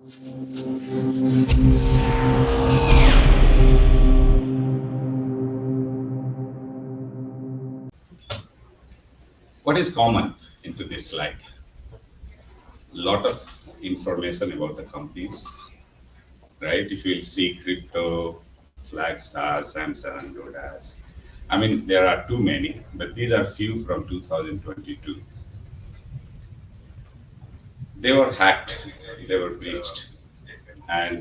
What is common into this slide? Lot of information about the companies, right? If you'll see crypto, Flagstar, Samsung, Dodas. I mean, there are too many, but these are few from 2022. They were hacked, they were breached, and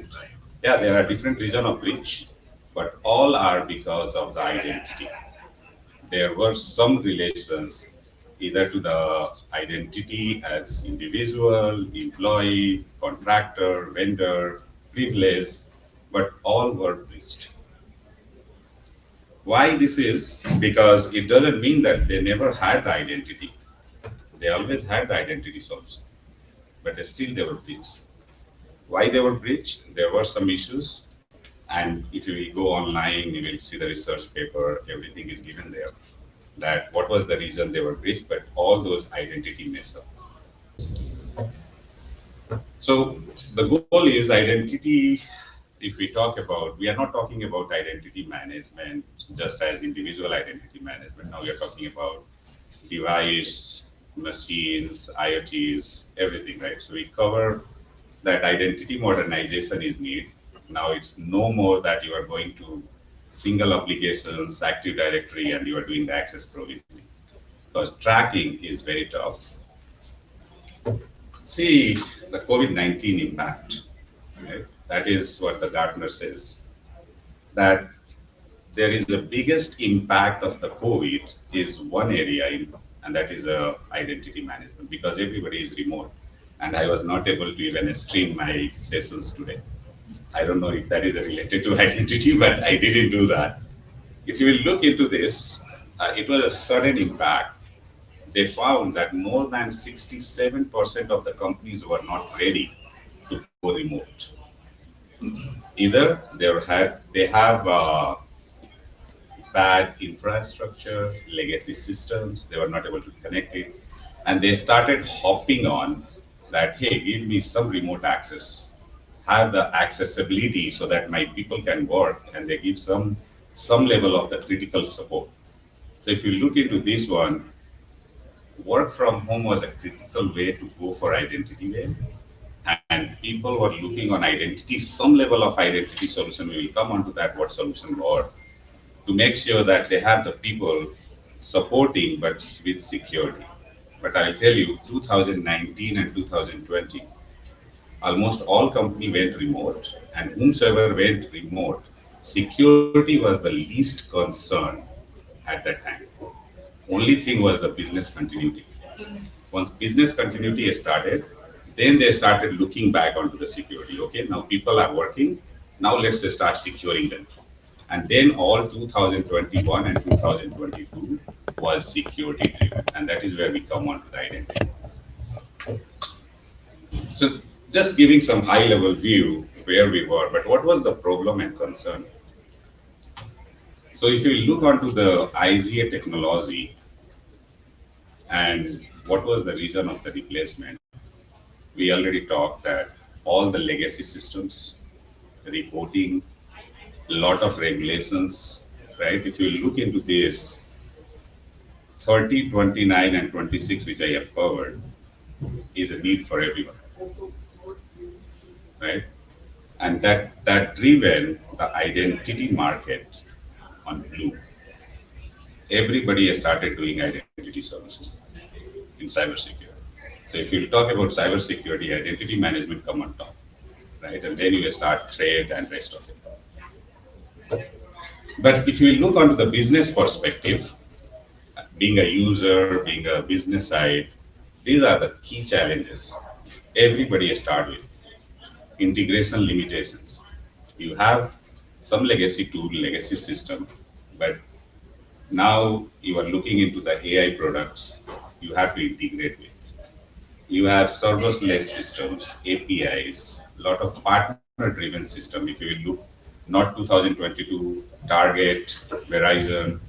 yeah, there are different reasons of breach, but all are because of the identity. There were some relations either to the identity as individual, employee, contractor, vendor, privilege, but all were breached. Why this is? Because it doesn't mean that they never had the identity. They always had the identity solution, but still they were breached. Why they were breached? There were some issues, and if you will go online, you will see the research paper, everything is given there. That what was the reason they were breached, but all those identity mess up. So the goal is identity. If we talk about, we are not talking about identity management just as individual identity management. Now we are talking about device, machines, IoTs, everything, right? So we cover that identity modernization is needed. Now it's no more that you are going to single applications, Active Directory, and you are doing the access provisioning. Because tracking is very tough. See the COVID-19 impact, right? That is what the Gartner says, that there is the biggest impact of the COVID is one area, and that is identity management, because everybody is remote. And I was not able to even stream my sessions today. I don't know if that is related to identity, but I didn't do that. If you will look into this, it was a sudden impact. They found that more than 67% of the companies were not ready to go remote. Either they have bad infrastructure, legacy systems, they were not able to connect it, and they started hopping on that, hey, give me some remote access, have the accessibility so that my people can work, and they give some level of the critical support. So if you look into this one, work from home was a critical way to go for identity way, and people were looking on identity, some level of identity solution. We will come on to that, what solution were, to make sure that they have the people supporting but with security. But I'll tell you, 2019 and 2020, almost all company went remote, and whomsoever went remote, security was the least concern at that time. Only thing was the business continuity. Once business continuity started, then they started looking back onto the security. Okay, now people are working, now let's start securing them. And then all 2021 and 2022 was security driven, and that is where we come on to the identity. So just giving some high level view where we were, but what was the problem and concern? So if you look onto the IGA technology and what was the reason of the replacement, we already talked that all the legacy systems, reporting, lot of regulations, right? If you look into this, 30, 29, and 26, which I have covered, is a need for everyone, right? And that driven the identity market on blue. Everybody has started doing identity solutions in cybersecurity. So if you talk about cybersecurity, identity management come on top, right? And then you start trade and rest of it. But if you look onto the business perspective, being a user, being a business side, these are the key challenges everybody start with. Integration limitations. You have some legacy tool, legacy system, but now you are looking into the AI products you have to integrate with. You have serverless systems, APIs, a lot of partner-driven system. If you will look, not 2022, Target, Verizon,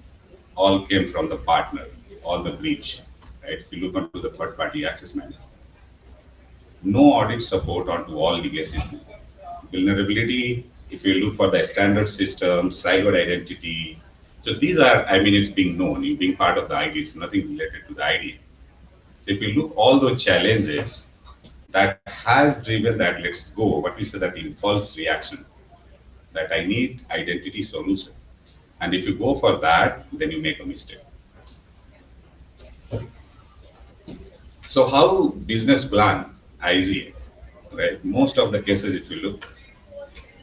all came from the partner, all the breach, right? If you look onto the third-party access management. no audit support onto all legacy vulnerability. If you look for the standard system, siloed identity, so these are, I mean, it's being known, you being part of the ID, it's nothing related to the ID. So if you look all those challenges, that has driven that let's go, what we say that impulse reaction, that I need identity solution. And if you go for that, then you make a mistake. So how business plan, IGA, right? Most of the cases, if you look,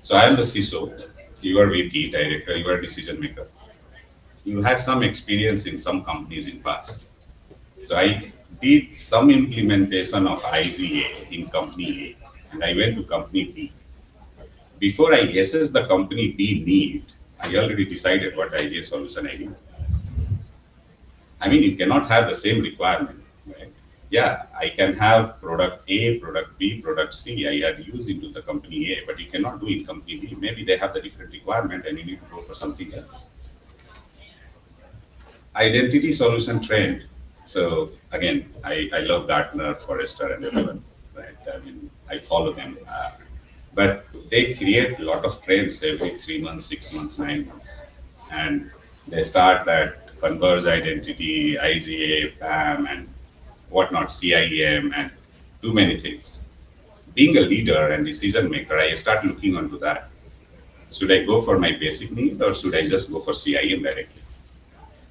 so I am the CISO, you are VP, director, you are decision maker. You had some experience in some companies in past. So I did some implementation of IGA in company A, and I went to company B. Before I assess the company B need, I already decided what IGA solution I need. I mean, you cannot have the same requirement, right? Yeah, I can have product A, product B, product C. I had used into the company A, but you cannot do in company B. Maybe they have the different requirement and you need to go for something else. Identity solution trend. So again, I love Gartner, Forrester, and everyone, right? I mean, I follow them. But they create a lot of trends every 3 months, 6 months, 9 months. And they start that converge identity, IGA, PAM, and whatnot, CIEM, and too many things. Being a leader and decision maker, I start looking onto that. Should I go for my basic need or should I just go for CIEM directly?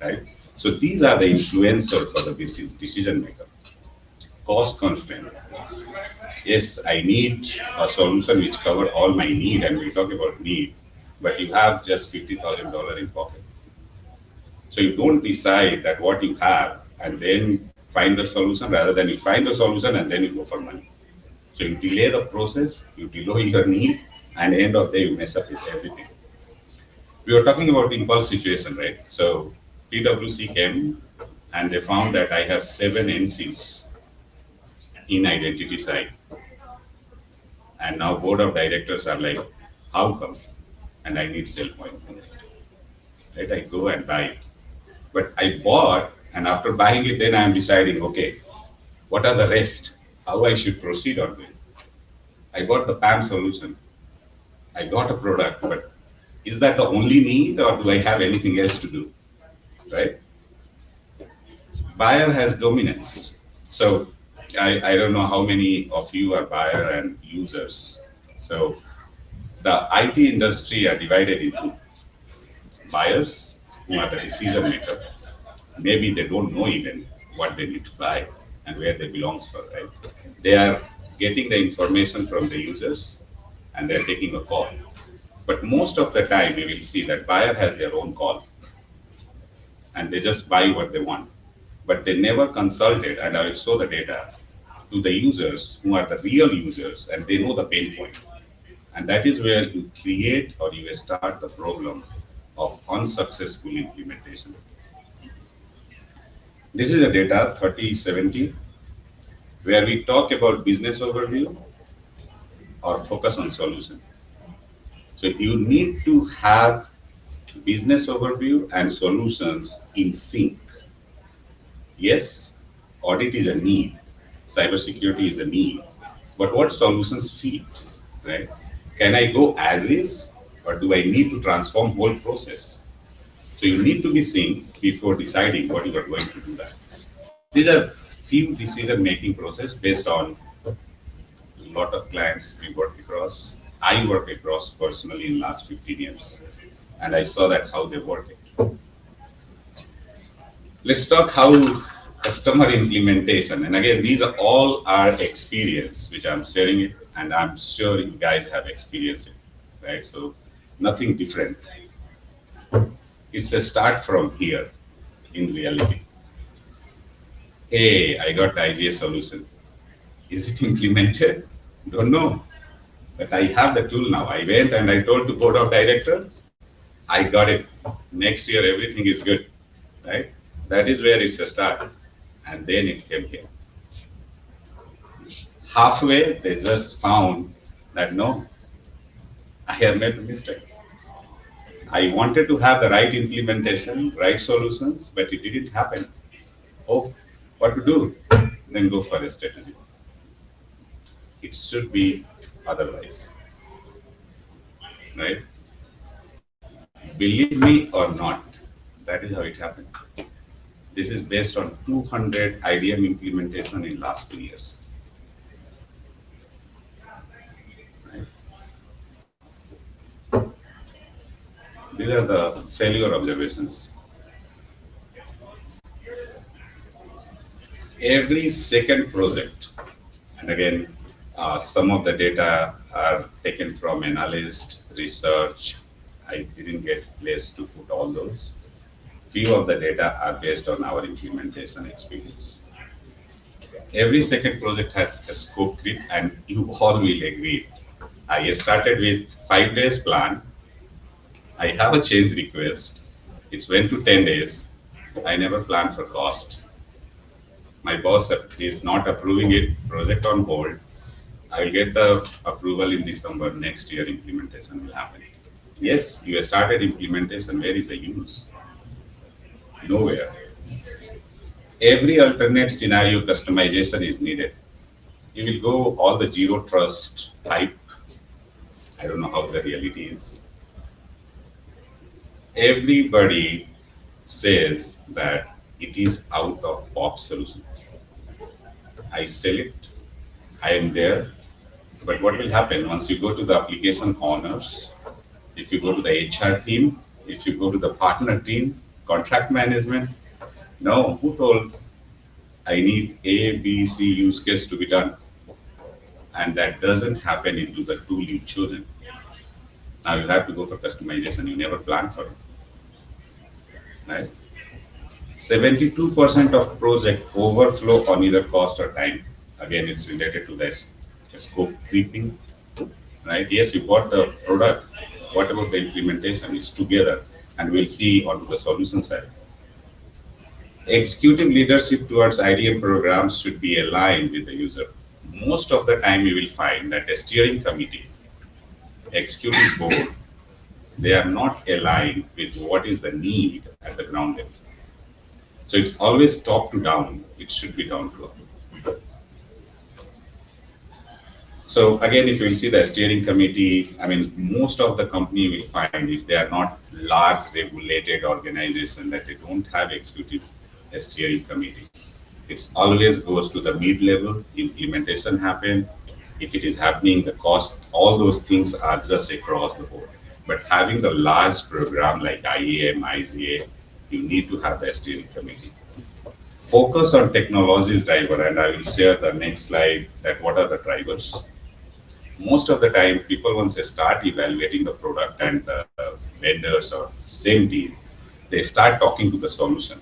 Right? So these are the influencer for the decision maker. Cost constraint. Yes, I need a solution which cover all my need, and we talk about need, but you have just $50,000 in pocket. So you don't decide that what you have and then find the solution, rather than you find the solution and then you go for money. So you delay the process, you delay your need, and end of the day you mess up with everything. We were talking about impulse situation, right? So PwC came and they found that I have 7 NCs in identity side. And now board of directors are like, how come? And I need sell point. Right? I go and buy it. But I bought, and after buying it, then I am deciding, okay, what are the rest? How I should proceed on it. I bought the PAM solution. I got a product, but is that the only need or do I have anything else to do? Right? Buyer has dominance. So I don't know how many of you are buyer and users. So the IT industry are divided into buyers who are the decision maker. Maybe they don't know even what they need to buy and where they belongs for, right? They are getting the information from the users and they're taking a call. But most of the time you will see that buyer has their own call and they just buy what they want. But they never consulted, and I will show the data to the users who are the real users and they know the pain point. And that is where you create or you start the problem of unsuccessful implementation. This is a data 3070 where we talk about business overview or focus on solution. So you need to have business overview and solutions in sync. Yes, audit is a need, cybersecurity is a need, but what solutions fit, right? Can I go as is or do I need to transform whole process? So you need to be synced before deciding what you are going to do that. These are few decision making process based on a lot of clients we work across. I work across personally in last 15 years and I saw that how they work it. Let's talk how customer implementation, and again these are all our experience which I'm sharing it and I'm sure you guys have experienced it, right? So nothing different. It's a start from here in reality. Hey, I got IGA solution. Is it implemented? Don't know. But I have the tool now. I went and I told to board of director, I got it. Next year everything is good, right? That is where it's a start. And then it came here. Halfway, they just found that no, I have made a mistake. I wanted to have the right implementation, right solutions, but it didn't happen. Oh, what to do? Then go for a strategy. It should be otherwise, right? Believe me or not, that is how it happened. This is based on 200 IDM implementation in last 2 years. Right? These are the failure observations. Every second project, and again, some of the data are taken from analyst, research. I didn't get place to put all those. Few of the data are based on our implementation experience. Every second project has a scope creep, and you all will agree. I started with 5 days plan. I have a change request. It went to 10 days. I never planned for cost. My boss is not approving it, project on hold. I will get the approval in December. Next year, implementation will happen. Yes, you have started implementation. Where is the use? Nowhere. Every alternate scenario customization is needed. You will go all the zero trust type. I don't know how the reality is. Everybody says that it is out of box solution. I sell it. I am there. But what will happen once you go to the application owners, if you go to the HR team, if you go to the partner team, contract management, no, who told I need A, B, C use case to be done? And that doesn't happen into the tool you've chosen. Now you have to go for customization. You never planned for it, right? 72% of project overflow on either cost or time. Again, it's related to this scope creeping, right? Yes, you bought the product. What about the implementation? It's together, and we'll see onto the solution side. Executive leadership towards IDM programs should be aligned with the user. Most of the time, you will find that a steering committee, executive board, they are not aligned with what is the need at the ground level. So it's always top to down. It should be down to up. So again, if you will see the steering committee, I mean, most of the company will find if they are not large regulated organization that they don't have executive steering committee. It always goes to the mid-level, implementation happen. If it is happening, the cost, all those things are just across the board. But having the large program like IAM, IGA, you need to have the steering committee. Focus on technologies driver, and I will share the next slide that what are the drivers. Most of the time, people once they start evaluating the product and the vendors or same team, they start talking to the solution.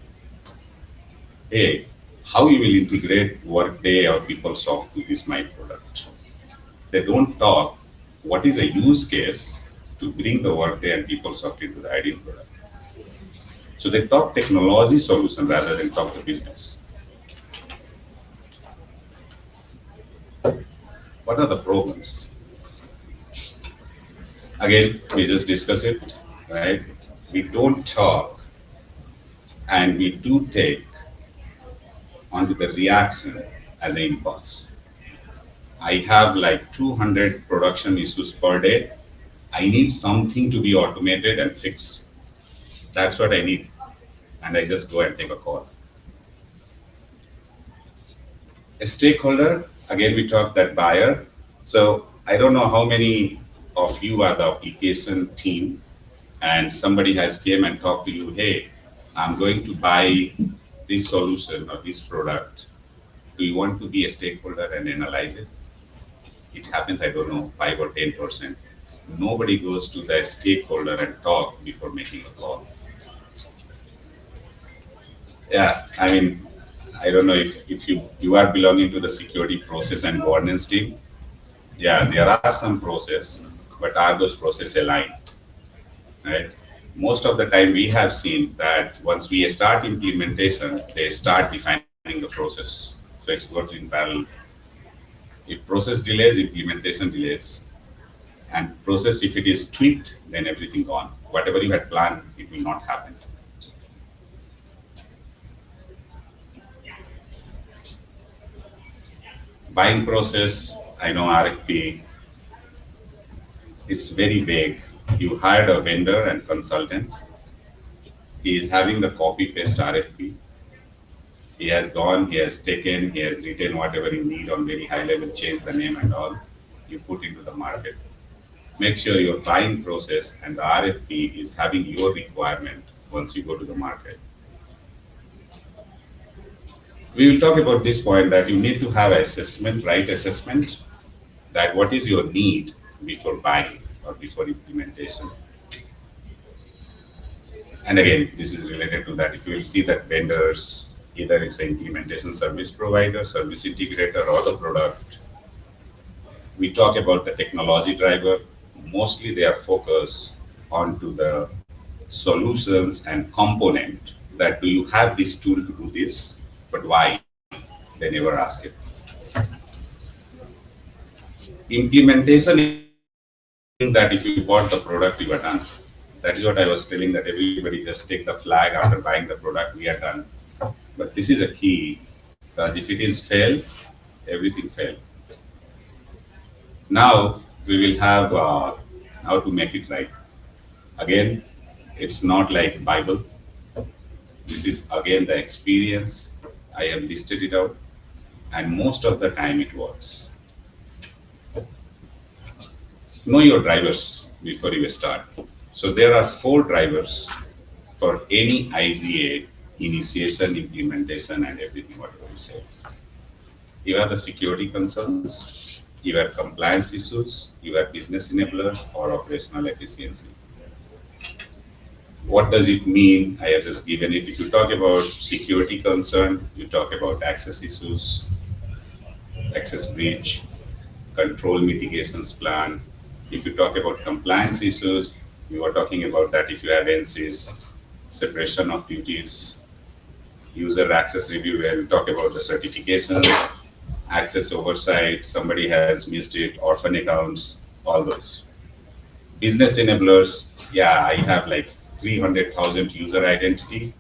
Hey, how you will integrate Workday or PeopleSoft to this my product? They don't talk what is a use case to bring the Workday and PeopleSoft into the ideal product. So they talk technology solution rather than talk the business. What are the problems? Again, we just discuss it, right? We don't talk and we do take onto the reaction as an impulse. I have like 200 production issues per day. I need something to be automated and fixed. That's what I need. And I just go and take a call. A stakeholder, again, we talk that buyer. So I don't know how many of you are the application team and somebody has came and talked to you, hey, I'm going to buy this solution or this product. Do you want to be a stakeholder and analyze it? It happens, I don't know, 5 or 10%. Nobody goes to the stakeholder and talk before making a call. Yeah, I mean, I don't know if you are belonging to the security process and governance team. Yeah, there are some process, but are those process aligned? Right? Most of the time we have seen that once we start implementation, they start defining the process. So it's going in parallel. If process delays, implementation delays. And process, if it is tweaked, then everything gone. Whatever you had planned, it will not happen. Buying process, I know RFP, it's very vague. You hired a vendor and consultant. He is having the copy paste RFP. He has gone, he has taken, he has written whatever you need on very high level, change the name and all. You put into the market. Make sure your buying process and the RFP is having your requirement once you go to the market. We will talk about this point that you need to have assessment, right assessment, that what is your need before buying or before implementation. And again, this is related to that. If you will see that vendors, either it's an implementation service provider, service integrator, or the product, we talk about the technology driver. Mostly they are focused onto the solutions and component that do you have this tool to do this, but why? They never ask it. Implementation is that if you bought the product, you are done. That is what I was telling, that everybody just take the flag after buying the product, we are done. But this is a key, because if it is fail, everything fail. Now we will have how to make it right. Again, it's not like Bible. This is again the experience. I have listed it out, and most of the time it works. Know your drivers before you start. So there are 4 drivers for any IGA initiation, implementation, and everything whatever you say. You have the security concerns, you have compliance issues, you have business enablers, or operational efficiency. What does it mean? I have just given it. If you talk about security concern, you talk about access issues, access breach, control mitigations plan. If you talk about compliance issues, we were talking about that if you have NCs, separation of duties, user access review, where we talk about the certifications, access oversight, somebody has missed it, orphan accounts, all those. Business enablers, yeah, I have like 300,000 user identity,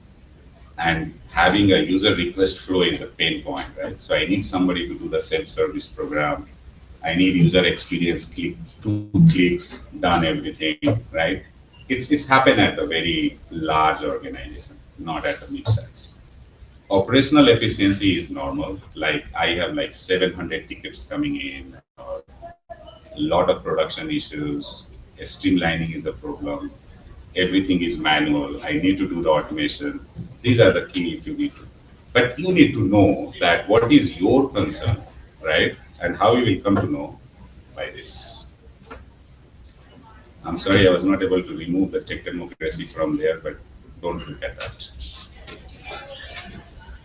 and having a user request flow is a pain point, right? So I need somebody to do the self-service program. I need user experience, click 2 clicks, done everything, right? It's happened at the very large organization, not at the mid-size. Operational efficiency is normal. Like I have like 700 tickets coming in, or a lot of production issues. Streamlining is a problem. Everything is manual. I need to do the automation. These are the key if you need to. But you need to know that what is your concern, right? And how you will come to know by this. I'm sorry I was not able to remove the tech democracy from there, but don't look at that.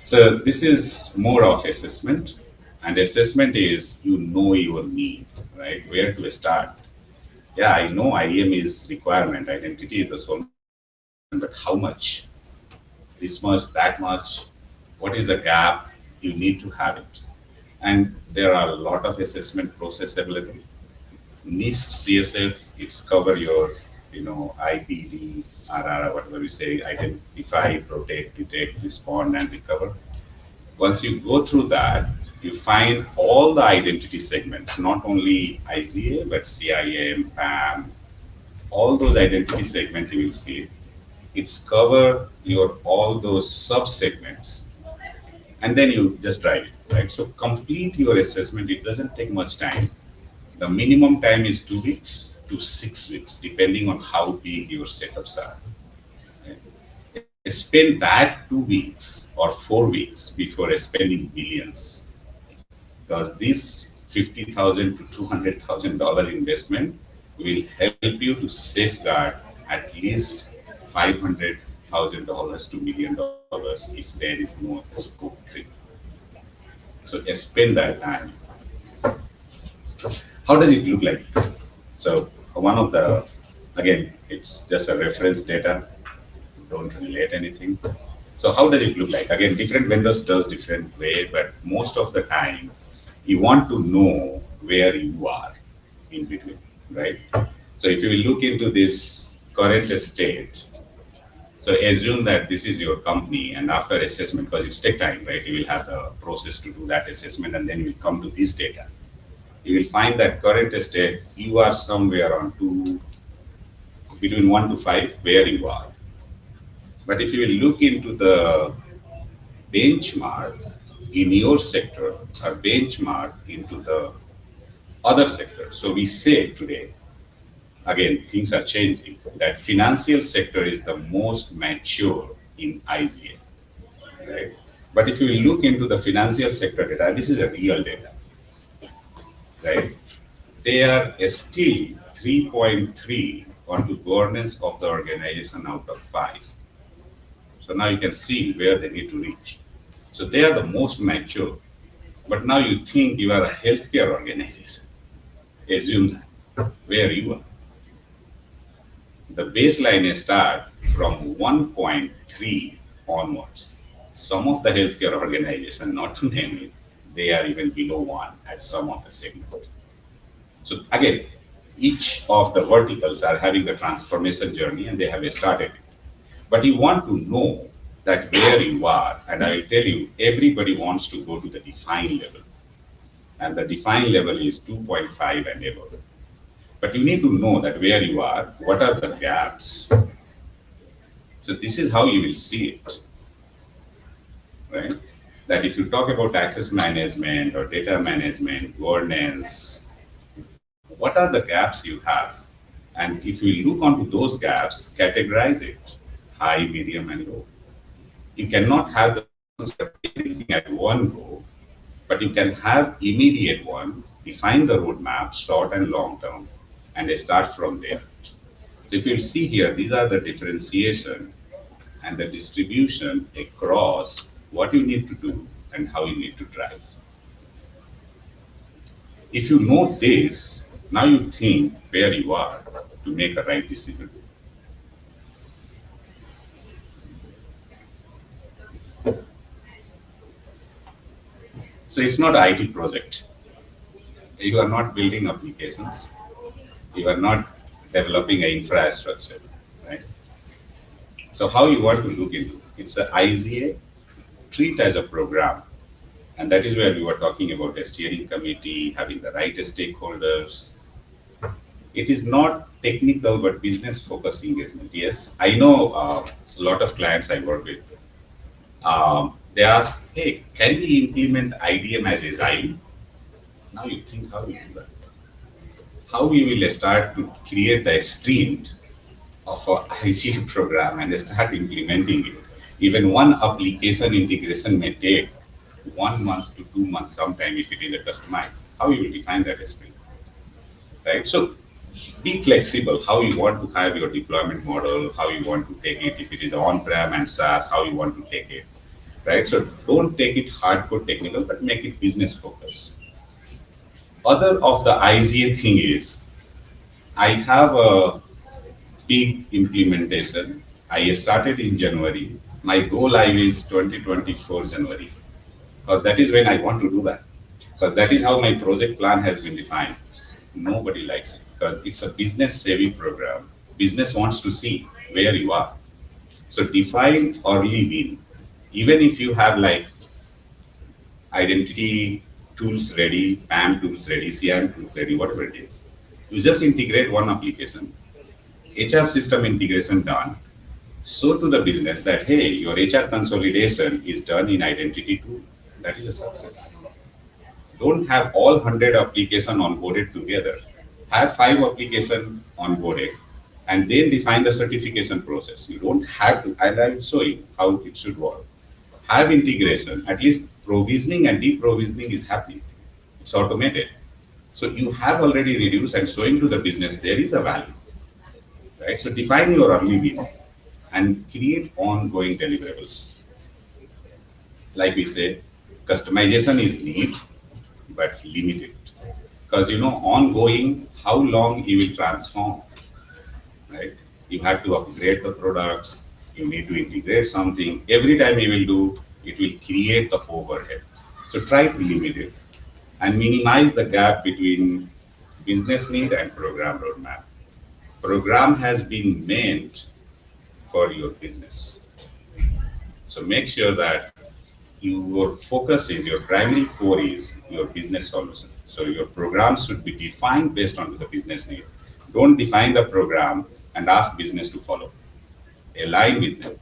So this is more of assessment, and assessment is you know your need, right? Where to start. Yeah, I know IAM is requirement, identity is the solution, but how much? This much, that much? What is the gap? You need to have it. And there are a lot of assessment process available. NIST CSF, it's cover your, IPD, RR, whatever we say, identify, protect, detect, respond, and recover. Once you go through that, you find all the identity segments, not only IGA, but CIM, PAM, all those identity segments you will see. It's cover your all those sub-segments, and then you just drive it, right? So complete your assessment. It doesn't take much time. The minimum time is 2 weeks to 6 weeks, depending on how big your setups are. Right? Spend that 2 weeks or 4 weeks before spending billions, because this $50,000 to $200,000 investment will help you to safeguard at least $500,000 to $1 million if there is no scope creep. So spend that time. How does it look like? So one of the, again, it's just a reference data, don't relate anything. So how does it look like? Again, different vendors does different way, but most of the time you want to know where you are in between, right? So if you will look into this current state, so assume that this is your company, and after assessment, because it's take time, right? You will have the process to do that assessment, and then you will come to this data. you will find that current state, you are somewhere on between 1 to 5 where you are. But if you will look into the benchmark in your sector or benchmark into the other sector, so we say today, again, things are changing, that financial sector is the most mature in IGA, right? But if you will look into the financial sector data, this is a real data, right? They are still 3.3 onto governance of the organization out of 5. So now you can see where they need to reach. So they are the most mature. But now you think you are a healthcare organization. Assume that where you are. The baseline start from 1.3 onwards. Some of the healthcare organizations, not to name it, they are even below 1 at some of the segments. So again, each of the verticals are having the transformation journey and they have started it. But you want to know that where you are, and I will tell you, everybody wants to go to the defined level. And the defined level is 2.5 and above. But you need to know that where you are, what are the gaps. So this is how you will see it, right? That if you talk about access management or data management, governance, what are the gaps you have? And if you look onto those gaps, categorize it, high, medium, and low. You cannot have the everything at one go, but you can have immediate one, define the roadmap, short and long term, and start from there. So if you'll see here, these are the differentiation and the distribution across what you need to do and how you need to drive. If you know this, now you think where you are to make a right decision. So it's not an IT project. You are not building applications. You are not developing an infrastructure, right? So how you want to look into it's an IGA, treat as a program. And that is where we were talking about a steering committee, having the right stakeholders. It is not technical, but business focused engagement. Yes, I know a lot of clients I work with. They ask, hey, can we implement IDM as Agile? Now you think how you do that. How we will start to create the sprint of a IGA program and start implementing it. Even one application integration may take 1 month to 2 months sometime if it is a customized. How you will define that sprint, right? So be flexible, how you want to have your deployment model, how you want to take it, if it is on-prem and SaaS, how you want to take it, right? So don't take it hardcore technical, but make it business focused. Other of the IGA thing is, I have a big implementation. I started in January. My go live is 2024 January, because that is when I want to do that. Because that is how my project plan has been defined. Nobody likes it because it's a business savvy program. Business wants to see where you are. So define early win. Even if you have like identity tools ready, PAM tools ready, CRM tools ready, whatever it is, you just integrate one application, HR system integration done. So to the business that, hey, your HR consolidation is done in identity tool. That is a success. Don't have all 100 applications onboarded together. Have 5 applications onboarded and then define the certification process. You don't have to, and I will show you how it should work. Have integration, at least provisioning and deprovisioning is happening. It's automated. So you have already reduced and showing to the business there is a value, right? So define your early win and create ongoing deliverables. Like we said, customization is neat, but limited. Because ongoing, how long you will transform, right? You have to upgrade the products, you need to integrate something. Every time you will do, it will create the overhead. So try to limit it and minimize the gap between business need and program roadmap. Program has been meant for your business. So make sure that your focus is, your primary core is your business solution. So your program should be defined based on the business need. Don't define the program and ask business to follow. Align with them.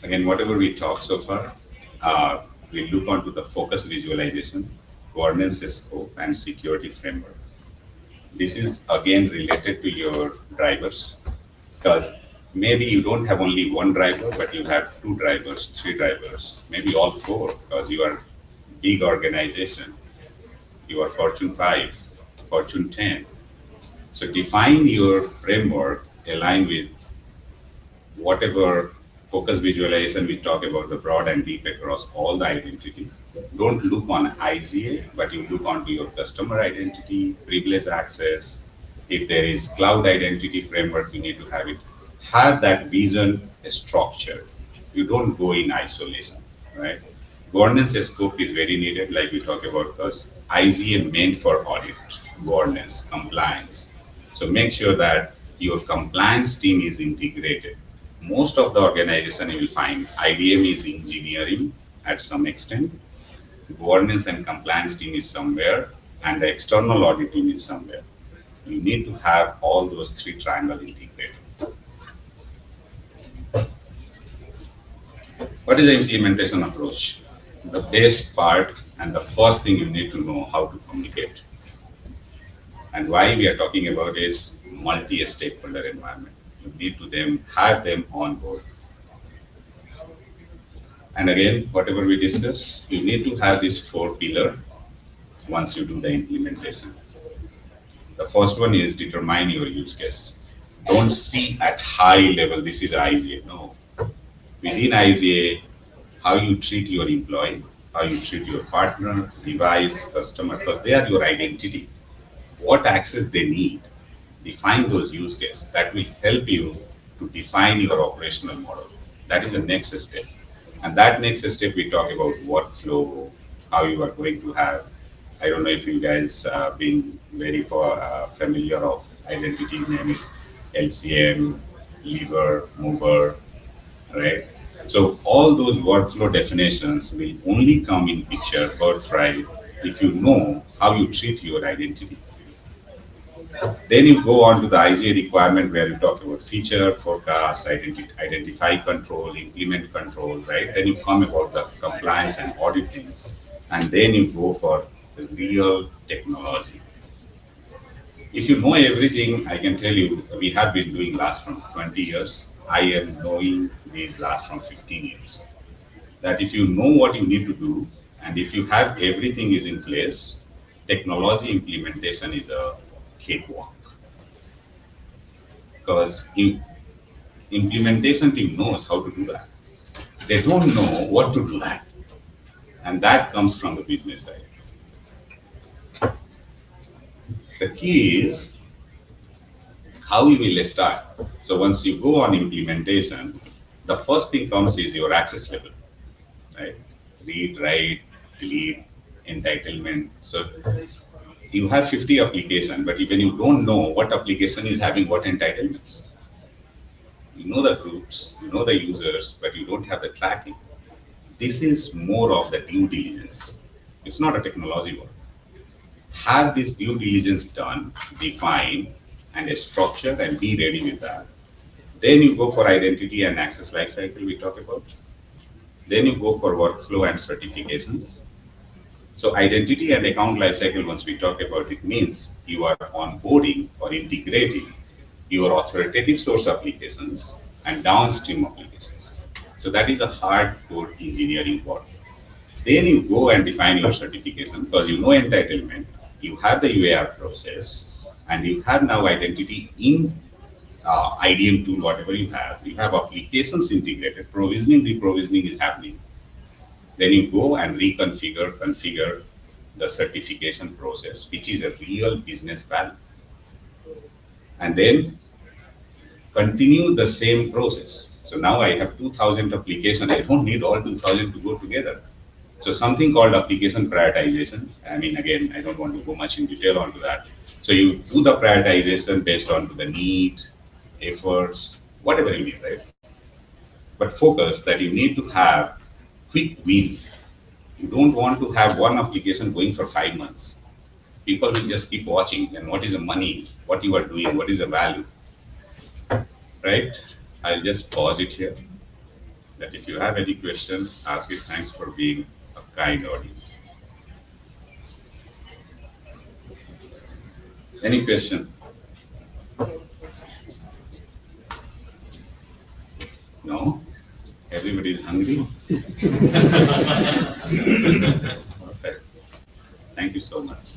Again, whatever we talked so far, we look onto the focus visualization, governance scope, and security framework. This is again related to your drivers, because maybe you don't have only one driver, but you have two drivers, three drivers, maybe all four, because you are big organization. You are Fortune 5, Fortune 10. So define your framework, align with whatever focus visualization we talk about, the broad and deep across all the identity. Don't look on IGA, but you look onto your customer identity, privilege access. If there is cloud identity framework, you need to have it. Have that vision structure. You don't go in isolation, right? Governance scope is very needed, like we talk about, because IGA meant for audit, governance, compliance. So make sure that your compliance team is integrated. Most of the organization you will find IDM is engineering at some extent, governance and compliance team is somewhere, and the external audit team is somewhere. You need to have all those three triangles integrated. What is the implementation approach? The best part and the first thing you need to know how to communicate. And why we are talking about is multi-stakeholder environment. You need to have them on board. And again, whatever we discuss, you need to have this 4 pillar once you do the implementation. The first one is determine your use case. Don't see at high level, this is IGA. No. Within IGA, how you treat your employee, how you treat your partner, device, customer, because they are your identity. What access they need. Define those use cases. That will help you to define your operational model. That is the next step. And that next step, we talk about workflow, how you are going to have. I don't know if you guys been very familiar of identity names, LCM, lever, mover, right? So all those workflow definitions will only come in picture, birthright, if you know how you treat your identity. Then you go on to the IGA requirement where you talk about feature, forecast, identify control, implement control, right? Then you come about the compliance and audit things. And then you go for the real technology. If you know everything, I can tell you, we have been doing last from 20 years. I am knowing these last from 15 years. That if you know what you need to do, and if you have everything is in place, technology implementation is a cakewalk. Because implementation team knows how to do that. They don't know what to do that. And that comes from the business side. The key is how you will start. So once you go on implementation, the first thing comes is your access level, right? Read, write, delete, entitlement. So you have 50 applications, but even you don't know what application is having what entitlements. You know the groups, you know the users, but you don't have the tracking. This is more of the due diligence. It's not a technology work. Have this due diligence done, define, and a structure, and be ready with that. Then you go for identity and access lifecycle we talk about. Then you go for workflow and certifications. So identity and account lifecycle, once we talk about it, means you are onboarding or integrating your authoritative source applications and downstream applications. So that is a hardcore engineering work. Then you go and define your certification because you know entitlement, you have the UAR process, and you have now identity in IDM tool, whatever you have applications integrated, provisioning, reprovisioning is happening. Then you go and configure the certification process, which is a real business value. And then continue the same process. So now I have 2,000 applications. I don't need all 2,000 to go together. So something called application prioritization. I mean, again, I don't want to go much in detail onto that. So you do the prioritization based on the need, efforts, whatever you need, right? But focus that you need to have quick win. You don't want to have one application going for 5 months. People will just keep watching and what is the money, what you are doing, what is the value, right? I'll just pause it here. That if you have any questions, ask it. Thanks for being a kind audience. Any question? No? Everybody is hungry? Perfect. Thank you so much.